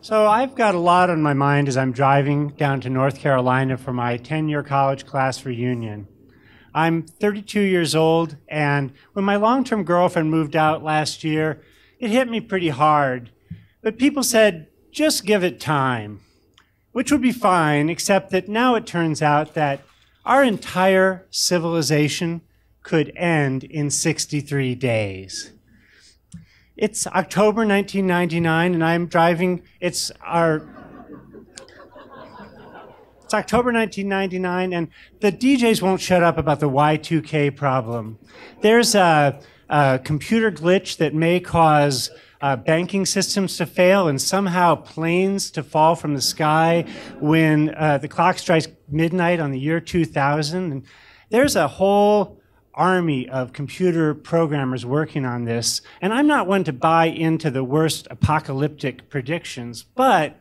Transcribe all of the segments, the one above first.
So I've got a lot on my mind as I'm driving down to North Carolina for my 10-year college class reunion. I'm 32 years old, and when my long-term girlfriend moved out last year, it hit me pretty hard. But people said, just give it time, which would be fine, except that now it turns out that our entire civilization could end in 63 days. It's October 1999, and I'm driving, it's October 1999, and the DJs won't shut up about the Y2K problem. There's a computer glitch that may cause banking systems to fail and somehow planes to fall from the sky when the clock strikes midnight on the year 2000. And there's a whole army of computer programmers working on this, and I'm not one to buy into the worst apocalyptic predictions, but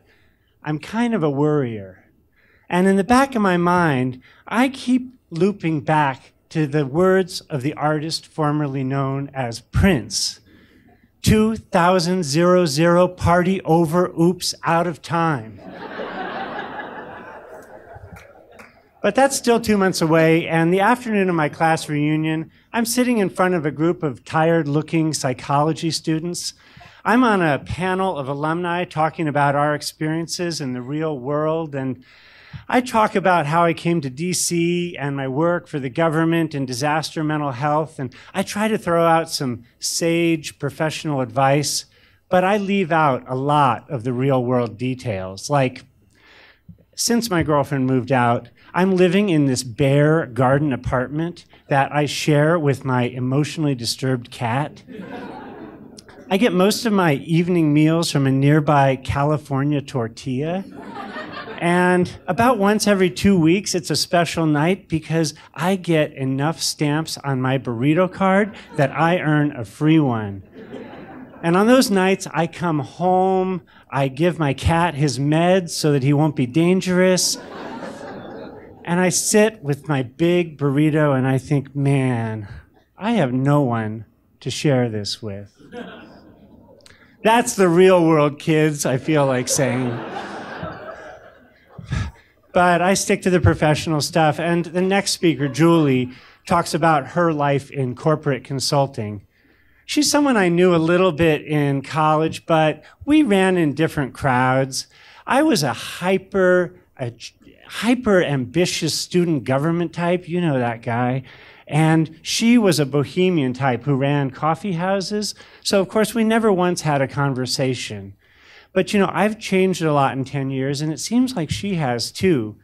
I'm kind of a worrier. And in the back of my mind, I keep looping back to the words of the artist formerly known as Prince. 2000 party over, oops, out of time. But that's still 2 months away, and the afternoon of my class reunion, I'm sitting in front of a group of tired-looking psychology students. I'm on a panel of alumni talking about our experiences in the real world, and I talk about how I came to DC and my work for the government and disaster mental health, and I try to throw out some sage professional advice, but I leave out a lot of the real-world details, like since my girlfriend moved out, I'm living in this bare garden apartment that I share with my emotionally disturbed cat. I get most of my evening meals from a nearby California tortilla. And about once every 2 weeks, it's a special night because I get enough stamps on my burrito card that I earn a free one. And on those nights, I come home, I give my cat his meds so that he won't be dangerous, and I sit with my big burrito and I think, man, I have no one to share this with. That's the real world, kids, I feel like saying. But I stick to the professional stuff, and the next speaker, Julie, talks about her life in corporate consulting. She's someone I knew a little bit in college, but we ran in different crowds. I was a hyper ambitious student government type, you know that guy, and she was a bohemian type who ran coffee houses, so of course we never once had a conversation. But you know, I've changed a lot in 10 years, and it seems like she has too.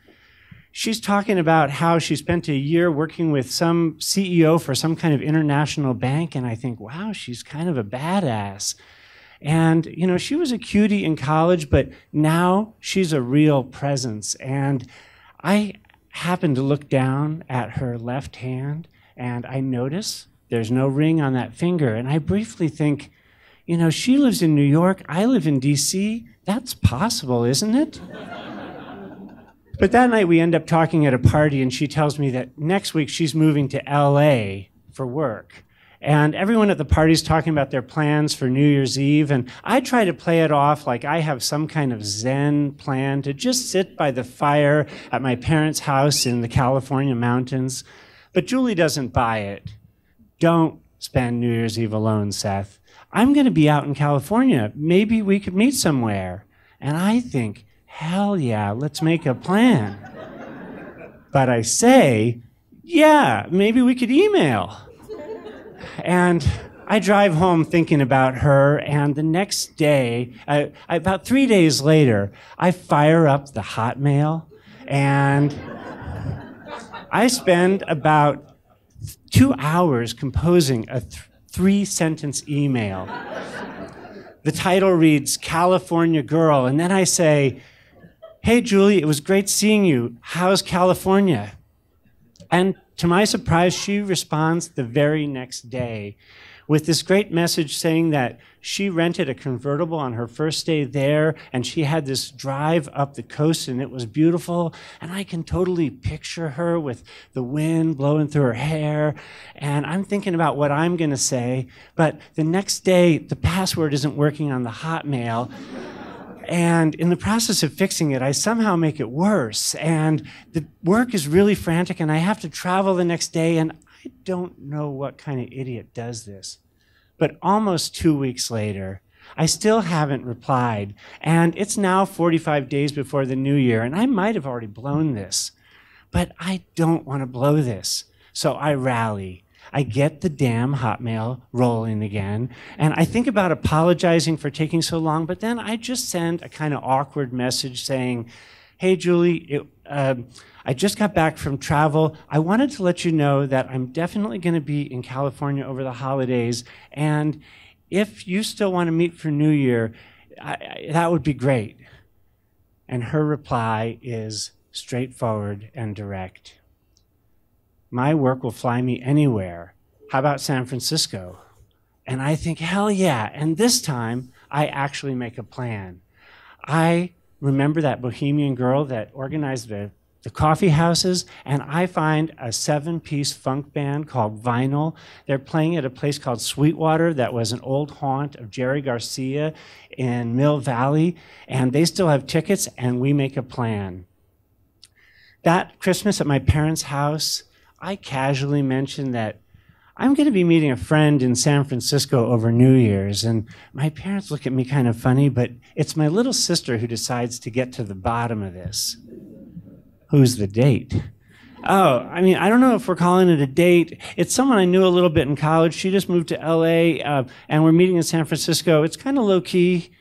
She's talking about how she spent a year working with some CEO for some kind of international bank, and I think, wow, she's kind of a badass. And, you know, she was a cutie in college, but now she's a real presence. And I happen to look down at her left hand, and I notice there's no ring on that finger. And I briefly think, you know, she lives in New York, I live in DC. That's possible, isn't it? But that night we end up talking at a party, and she tells me that next week she's moving to LA for work. And everyone at the party's talking about their plans for New Year's Eve, and I try to play it off like I have some kind of Zen plan to just sit by the fire at my parents' house in the California mountains. But Julie doesn't buy it. Don't spend New Year's Eve alone, Seth. I'm going to be out in California. Maybe we could meet somewhere. And I think, hell yeah, let's make a plan. But I say, yeah, maybe we could email. And I drive home thinking about her, and the next day, about 3 days later, I fire up the Hotmail, and I spend about 2 hours composing a three-sentence email. The title reads, California Girl, and then I say, hey, Julie, it was great seeing you. How's California? And to my surprise, she responds the very next day with this great message saying that she rented a convertible on her first day there, and she had this drive up the coast, and it was beautiful. And I can totally picture her with the wind blowing through her hair. And I'm thinking about what I'm going to say, but the next day, the password isn't working on the Hotmail. And in the process of fixing it, I somehow make it worse. And the work is really frantic, and I have to travel the next day, and I don't know what kind of idiot does this. But almost 2 weeks later, I still haven't replied, and it's now 45 days before the new year, and I might have already blown this. But I don't want to blow this. So I rally. I get the damn Hotmail rolling again, and I think about apologizing for taking so long, but then I just send a kind of awkward message saying, hey, Julie, I just got back from travel. I wanted to let you know that I'm definitely going to be in California over the holidays, and if you still want to meet for New Year, that would be great. And her reply is straightforward and direct. My work will fly me anywhere. How about San Francisco? And I think, hell yeah. And this time, I actually make a plan. I remember that bohemian girl that organized the coffee houses, and I find a 7-piece funk band called Vinyl. They're playing at a place called Sweetwater that was an old haunt of Jerry Garcia in Mill Valley, and they still have tickets, and we make a plan. That Christmas at my parents' house, I casually mentioned that I'm going to be meeting a friend in San Francisco over New Year's, and my parents look at me kind of funny, but it's my little sister who decides to get to the bottom of this. Who's the date? Oh, I mean, I don't know if we're calling it a date. It's someone I knew a little bit in college. She just moved to LA, and we're meeting in San Francisco. It's kind of low-key.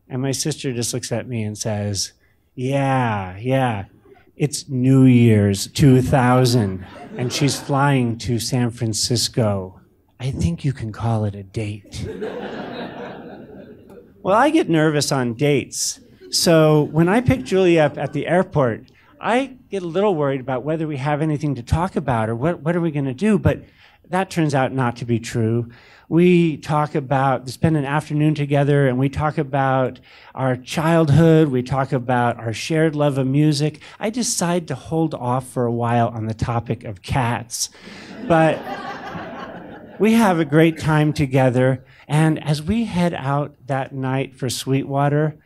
And my sister just looks at me and says, yeah. It's New Year's 2000, and she's flying to San Francisco. I think you can call it a date. Well, I get nervous on dates. So when I pick Julie up at the airport, I get a little worried about whether we have anything to talk about or what are we going to do, but that turns out not to be true. We spend an afternoon together, and we talk about our childhood, we talk about our shared love of music. I decide to hold off for a while on the topic of cats, but we have a great time together, and as we head out that night for Sweetwater,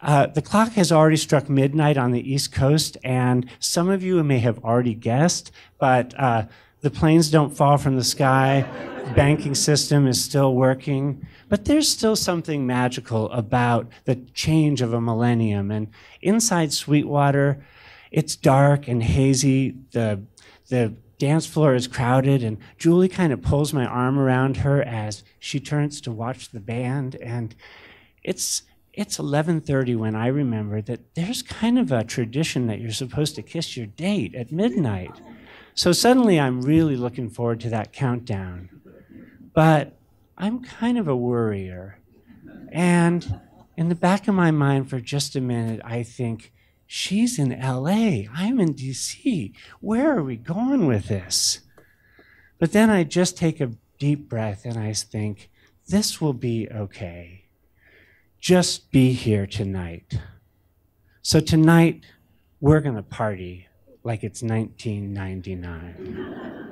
the clock has already struck midnight on the East Coast, and some of you may have already guessed, but the planes don't fall from the sky. The banking system is still working. But there's still something magical about the change of a millennium. And inside Sweetwater, it's dark and hazy. The dance floor is crowded, and Julie kind of pulls my arm around her as she turns to watch the band. And it's 11:30 when I remember that there's kind of a tradition that you're supposed to kiss your date at midnight. So suddenly I'm really looking forward to that countdown. But I'm kind of a worrier. And in the back of my mind for just a minute, I think, she's in LA, I'm in DC. Where are we going with this? But then I just take a deep breath and I think, this will be okay. Just be here tonight. So tonight, we're going to party like it's 1999.